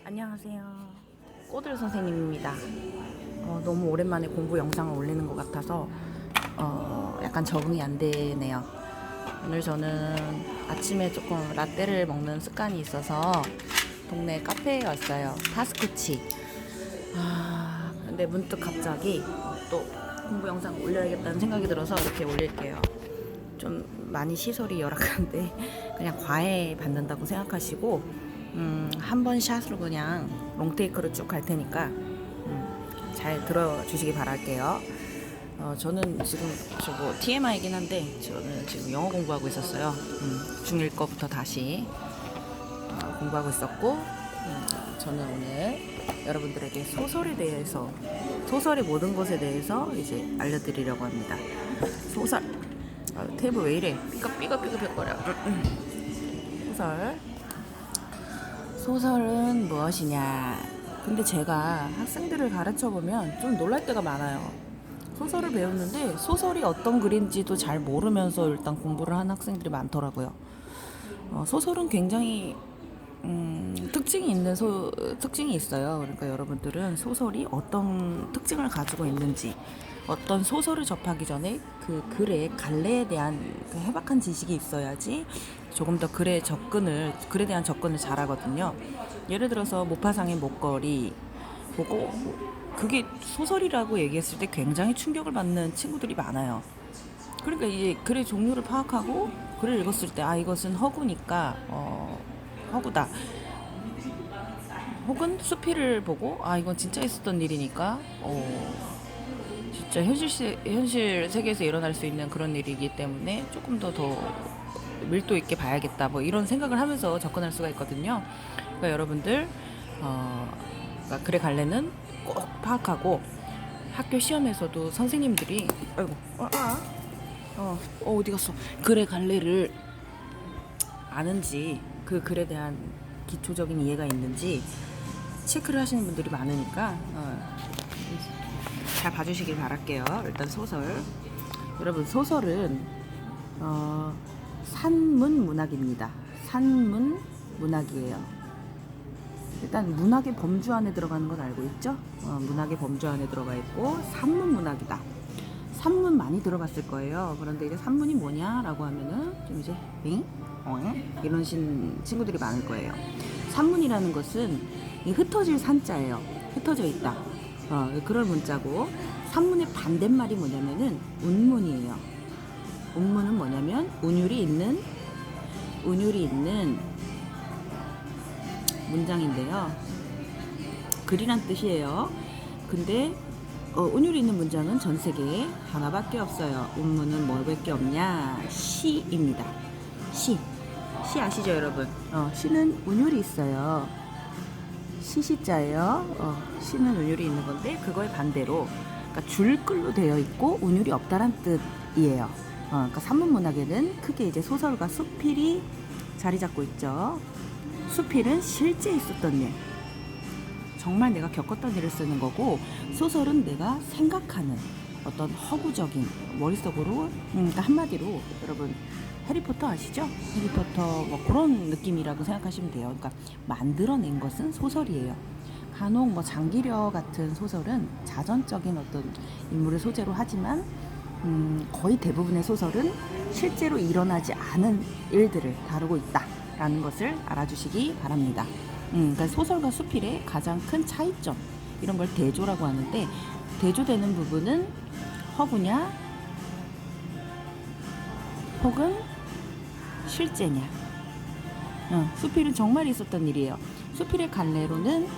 안녕하세요. 꼬들 선생님입니다. 너무 오랜만에 공부 영상을 올리는 것 같아서 약간 적응이 안 되네요. 오늘 저는 아침에 조금 라떼를 먹는 습관이 있어서 동네 카페에 왔어요. 타스쿠치. 근데 문득 갑자기 또 공부 영상 올려야겠다는 생각이 들어서 이렇게 올릴게요. 좀 많이 시설이 열악한데 그냥 과외 받는다고 생각하시고 한 번 샷으로 그냥 롱테이크로 쭉 갈 테니까 잘 들어주시기 바랄게요. 저는 지금 저거 TMI이긴 한데 저는 지금 영어 공부하고 있었어요. 중1 거부터 다시 공부하고 있었고 저는 오늘 여러분들에게 소설에 대해서 소설의 모든 것에 대해서 이제 알려드리려고 합니다. 소설 테이블 왜 이래 삐걱삐걱거려. 소설은 무엇이냐. 근데 제가 학생들을 가르쳐 보면 좀 놀랄 때가 많아요. 소설을 배웠는데 소설이 어떤 글인지도 잘 모르면서 일단 공부를 하는 학생들이 많더라고요. 소설은 굉장히 특징이 있어요. 그러니까 여러분들은 소설이 어떤 특징을 가지고 있는지, 어떤 소설을 접하기 전에 그 글의 갈래에 대한 그 해박한 지식이 있어야지 조금 더 글에 대한 접근을 잘하거든요. 예를 들어서 모파상의 목걸이 보고 그게 소설이라고 얘기했을 때 굉장히 충격을 받는 친구들이 많아요. 그러니까 이제 글의 종류를 파악하고 글을 읽었을 때 이것은 허구니까 허구다. 혹은 수필을 보고 이건 진짜 있었던 일이니까 진짜 현실 세계에서 일어날 수 있는 그런 일이기 때문에 조금 더 밀도 있게 봐야겠다. 뭐 이런 생각을 하면서 접근할 수가 있거든요. 그러니까 여러분들 그러니까 글의 갈래는 꼭 파악하고 학교 시험에서도 선생님들이 어디 갔어? 글의 갈래를 아는지 그 글에 대한 기초적인 이해가 있는지 체크를 하시는 분들이 많으니까 잘 봐주시길 바랄게요. 일단 소설. 여러분 소설은 산문 문학입니다. 산문 문학이에요. 일단 문학의 범주 안에 들어가는 건 알고 있죠? 문학의 범주 안에 들어가 있고 산문 문학이다. 산문 많이 들어봤을 거예요. 그런데 이제 산문이 뭐냐라고 하면은 좀 이제 이런 친구들이 많을 거예요. 산문이라는 것은 이 흩어질 산자예요. 흩어져 있다. 그런 문자고 산문의 반대말이 뭐냐면은 운문이에요. 운문은 뭐냐면 운율이 있는 문장인데요. 글이란 뜻이에요. 근데 운율이 있는 문장은 전 세계에 하나밖에 없어요. 운문은 뭐밖에 없냐? 시입니다. 시 아시죠 여러분? 시는 운율이 있어요. 시시자예요. 시는 운율이 있는 건데 그거의 반대로 그러니까 줄글로 되어 있고 운율이 없다란 뜻이에요. 그러니까 산문문학에는 크게 이제 소설과 수필이 자리 잡고 있죠. 수필은 실제 있었던 일, 정말 내가 겪었던 일을 쓰는 거고, 소설은 내가 생각하는 어떤 허구적인 머릿속으로 그러니까 한마디로 여러분 해리포터 아시죠? 해리포터 뭐 그런 느낌이라고 생각하시면 돼요. 그러니까 만들어낸 것은 소설이에요. 간혹 뭐 장기려 같은 소설은 자전적인 어떤 인물을 소재로 하지만 거의 대부분의 소설은 실제로 일어나지 않은 일들을 다루고 있다라는 것을 알아주시기 바랍니다. 그러니까 소설과 수필의 가장 큰 차이점, 이런 걸 대조라고 하는데, 대조되는 부분은 허구냐 혹은 실제냐. 수필은 정말 있었던 일이에요. 수필의 갈래로는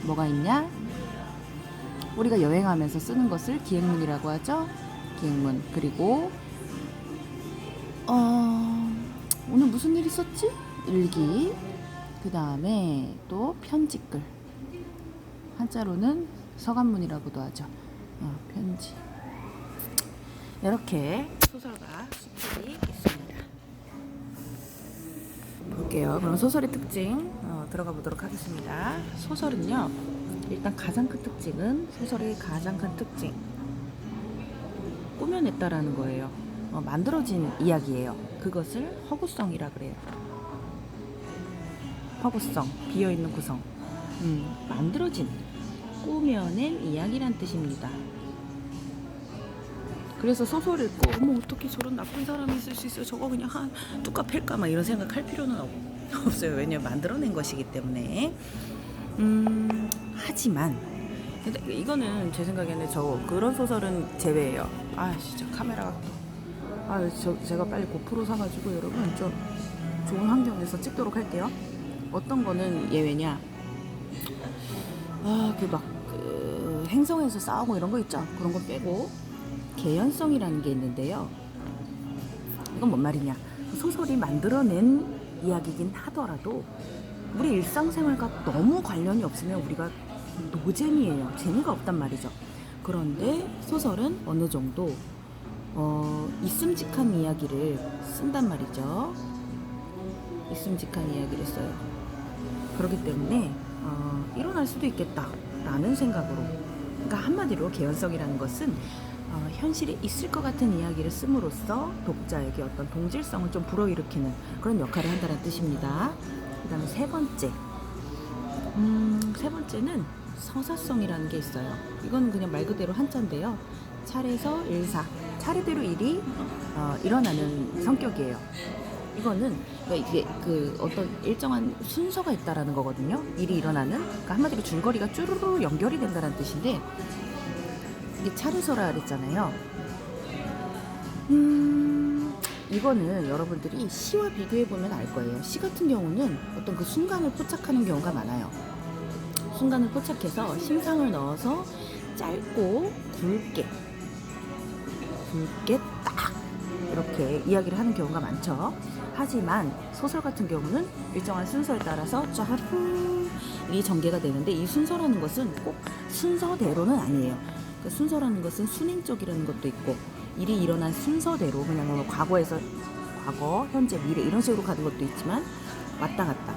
뭐가 있냐? 우리가 여행하면서 쓰는 것을 기행문이라고 하죠. 기행문. 그리고 오늘 무슨 일 있었지? 일기. 그 다음에 또 편지글. 한자로는 서간문이라고도 하죠. 편지. 이렇게 소설과 수필이 있습니다. 볼게요. 그럼 소설의 특징 들어가 보도록 하겠습니다. 소설은요, 일단 가장 큰 특징은 소설의 가장 큰 특징 꾸며냈다라는 거예요. 만들어진 이야기예요. 그것을 허구성이라 그래요. 허구성, 비어있는 구성. 만들어진, 꾸며낸 이야기란 뜻입니다. 그래서 소설 읽고 어머 어떻게 저런 나쁜 사람이 있을 수 있어요, 저거 그냥 뚜까 팰까 막 이런 생각할 필요는 없어요. 왜냐면 만들어낸 것이기 때문에. 하지만 근데 이거는 제 생각에는 그런 소설은 제외예요. 진짜 카메라가 제가 빨리 고프로 사가지고 여러분 좀 좋은 환경에서 찍도록 할게요. 어떤 거는 예외냐, 행성에서 싸우고 이런 거 있죠. 그런 거 빼고 개연성이라는 게 있는데요. 이건 뭔 말이냐, 소설이 만들어낸 이야기긴 하더라도 우리 일상생활과 너무 관련이 없으면 우리가 노잼이에요. 재미가 없단 말이죠. 그런데 소설은 어느 정도 있음직한 이야기를 쓴단 말이죠. 있음직한 이야기를 써요. 그렇기 때문에 일어날 수도 있겠다라는 생각으로, 그러니까 한마디로 개연성이라는 것은 현실에 있을 것 같은 이야기를 씀으로써 독자에게 어떤 동질성을 좀 불어일으키는 그런 역할을 한다는 뜻입니다. 그 다음에 세 번째는 서사성이라는 게 있어요. 이건 그냥 말 그대로 한자인데요. 차례서 일사, 차례대로 일이 일어나는 성격이에요. 이거는 이게 어떤 일정한 순서가 있다라는 거거든요. 일이 일어나는, 그러니까 한마디로 줄거리가 쭈루루 연결이 된다는 뜻인데, 이게 차례서라 그랬잖아요. 이거는 여러분들이 시와 비교해보면 알 거예요. 시 같은 경우는 어떤 그 순간을 포착하는 경우가 많아요. 순간을 포착해서 심상을 넣어서 짧고 굵게 딱 이렇게 이야기를 하는 경우가 많죠. 하지만 소설 같은 경우는 일정한 순서에 따라서 쫙 이 전개가 되는데, 이 순서라는 것은 꼭 순서대로는 아니에요. 그 순서라는 것은 순행적이라는 것도 있고, 일이 일어난 순서대로 그냥 과거, 현재, 미래 이런 식으로 가는 것도 있지만 왔다 갔다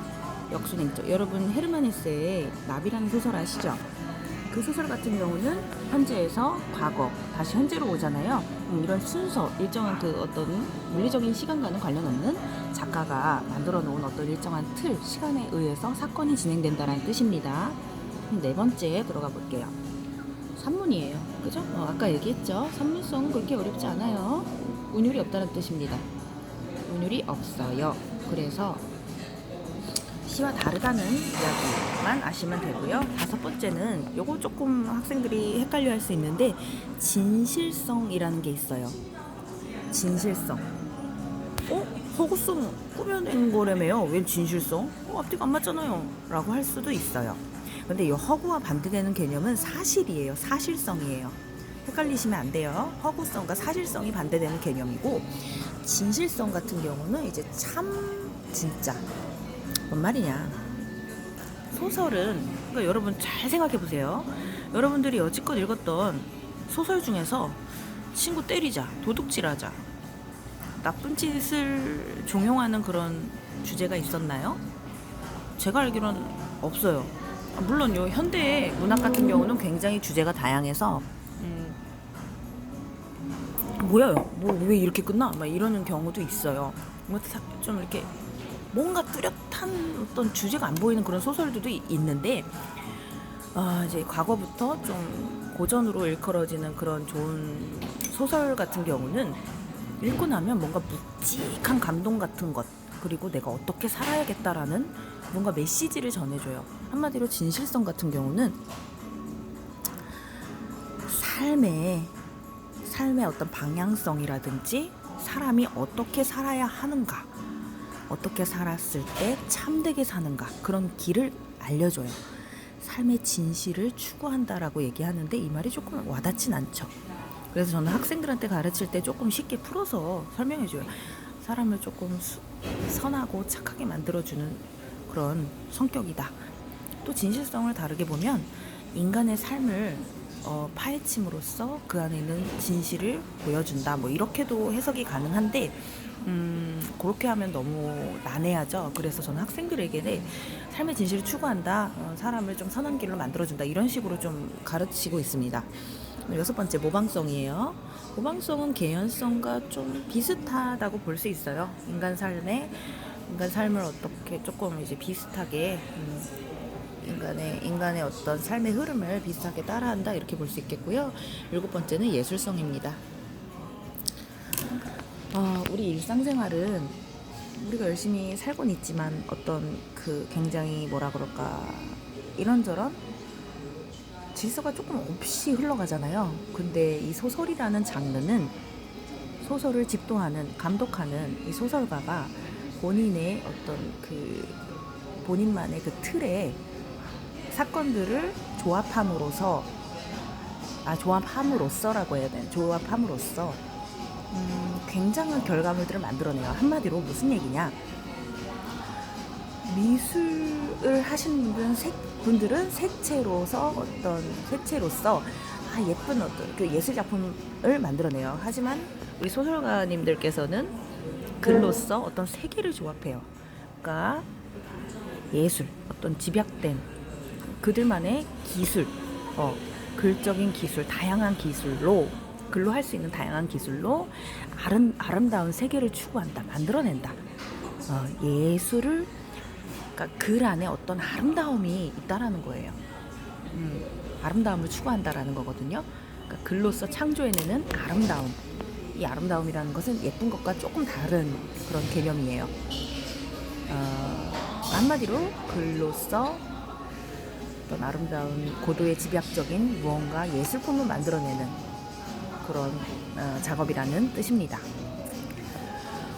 역순행적. 여러분 헤르만 헤세의 나비라는 소설 아시죠? 그 소설 같은 경우는 현재에서 과거 다시 현재로 오잖아요. 이런 순서, 일정한 그 어떤 물리적인 시간과는 관련 없는 작가가 만들어 놓은 어떤 일정한 틀, 시간에 의해서 사건이 진행된다는 뜻입니다. 네 번째 들어가 볼게요. 산문이에요. 그죠? 아까 얘기했죠? 산문성은 그렇게 어렵지 않아요. 운율이 없다는 뜻입니다. 운율이 없어요. 그래서 시와 다르다는 이야기만 아시면 되고요. 다섯 번째는 요거 조금 학생들이 헷갈려 할 수 있는데, 진실성이라는 게 있어요. 진실성. 허구성 꾸며낸 거라며요. 왜 진실성? 앞뒤가 안 맞잖아요. 라고 할 수도 있어요. 근데 이 허구와 반대되는 개념은 사실이에요. 사실성이에요. 헷갈리시면 안 돼요. 허구성과 사실성이 반대되는 개념이고, 진실성 같은 경우는 이제 진짜. 뭔 말이냐, 소설은, 그러니까 여러분 잘 생각해 보세요. 여러분들이 여지껏 읽었던 소설 중에서 친구 때리자, 도둑질하자, 나쁜 짓을 종용하는 그런 주제가 있었나요? 제가 알기로는 없어요. 물론 요 현대 문학 같은 경우는 굉장히 주제가 다양해서 뭐야, 왜 이렇게 끝나? 막 이러는 경우도 있어요. 좀 이렇게 뭔가 뚜렷한 어떤 주제가 안 보이는 그런 소설들도 있는데, 이제 과거부터 좀 고전으로 일컬어지는 그런 좋은 소설 같은 경우는 읽고 나면 뭔가 묵직한 감동 같은 것, 그리고 내가 어떻게 살아야겠다라는 뭔가 메시지를 전해줘요. 한마디로 진실성 같은 경우는 삶의 어떤 방향성이라든지 사람이 어떻게 살아야 하는가, 어떻게 살았을 때 참되게 사는가, 그런 길을 알려줘요. 삶의 진실을 추구한다라고 얘기하는데 이 말이 조금 와닿진 않죠. 그래서 저는 학생들한테 가르칠 때 조금 쉽게 풀어서 설명해줘요. 사람을 조금 선하고 착하게 만들어주는 그런 성격이다. 또 진실성을 다르게 보면 인간의 삶을 파헤침으로써 그 안에 있는 진실을 보여준다, 뭐 이렇게도 해석이 가능한데, 그렇게 하면 너무 난해하죠. 그래서 저는 학생들에게 삶의 진실을 추구한다, 사람을 좀 선한 길로 만들어준다, 이런 식으로 좀 가르치고 있습니다. 여섯 번째, 모방성이에요. 모방성은 개연성과 좀 비슷하다고 볼 수 있어요. 인간 삶을 어떻게 조금 이제 비슷하게 인간의 어떤 삶의 흐름을 비슷하게 따라한다 이렇게 볼 수 있겠고요. 7번째는 예술성입니다. 우리 일상생활은 우리가 열심히 살곤 있지만 어떤 그 굉장히 뭐라 그럴까 이런저런 질서가 조금 없이 흘러가잖아요. 근데 이 소설이라는 장르는 소설을 집도하는, 감독하는 이 소설가가 본인의 어떤 그 본인만의 그 틀에 사건들을 조합함으로써라고 해야 되나? 조합함으로써 굉장한 결과물들을 만들어내요. 한마디로 무슨 얘기냐? 미술을 하시는 분들은 색채로서 예쁜 어떤 그 예술 작품을 만들어내요. 하지만 우리 소설가님들께서는 글로써 어떤 세계를 조합해요. 그러니까 예술, 어떤 집약된 그들만의 기술, 글적인 기술, 다양한 기술로 글로 할 수 있는 다양한 기술로 아름다운 세계를 추구한다, 만들어낸다. 예술을 그러니까 글 안에 어떤 아름다움이 있다라는 거예요. 아름다움을 추구한다라는 거거든요. 그러니까 글로써 창조해내는 아름다움. 이 아름다움이라는 것은 예쁜 것과 조금 다른 그런 개념이에요. 한마디로 글로써 어떤 아름다운 고도의 집약적인 무언가 예술품을 만들어내는 그런 작업이라는 뜻입니다.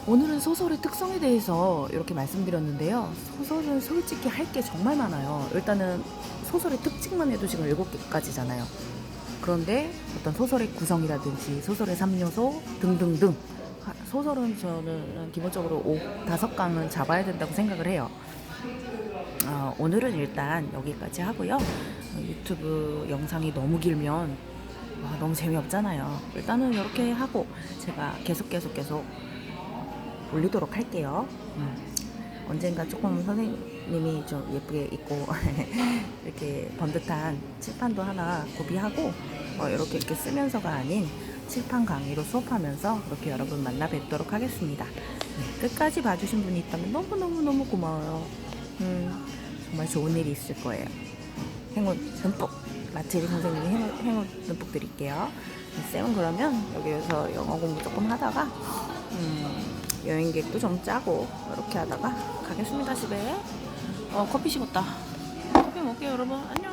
오늘은 소설의 특성에 대해서 이렇게 말씀드렸는데요. 소설은 솔직히 할 게 정말 많아요. 일단은 소설의 특징만 해도 지금 7개까지잖아요. 그런데 어떤 소설의 구성이라든지 소설의 3요소 등등등 소설은 저는 기본적으로 5-5강은 잡아야 된다고 생각을 해요. 오늘은 일단 여기까지 하고요. 유튜브 영상이 너무 길면 너무 재미없잖아요. 일단은 이렇게 하고 제가 계속 올리도록 할게요. 언젠가 조금 선생님이 좀 예쁘게 입고 이렇게 번듯한 칠판도 하나 구비하고 이렇게 쓰면서가 아닌 칠판 강의로 수업하면서 그렇게 여러분 만나 뵙도록 하겠습니다. 끝까지 봐주신 분이 있다면 너무 고마워요. 정말 좋은 일이 있을 거예요. 행운 듬뿍 마체리 선생님이 행운 듬뿍 드릴게요. 쌤은 그러면 여기에서 영어 공부 조금 하다가 여행객도 좀 짜고 이렇게 하다가 가겠습니다. 집에 커피 식었다. 커피 먹게요 여러분. 안녕.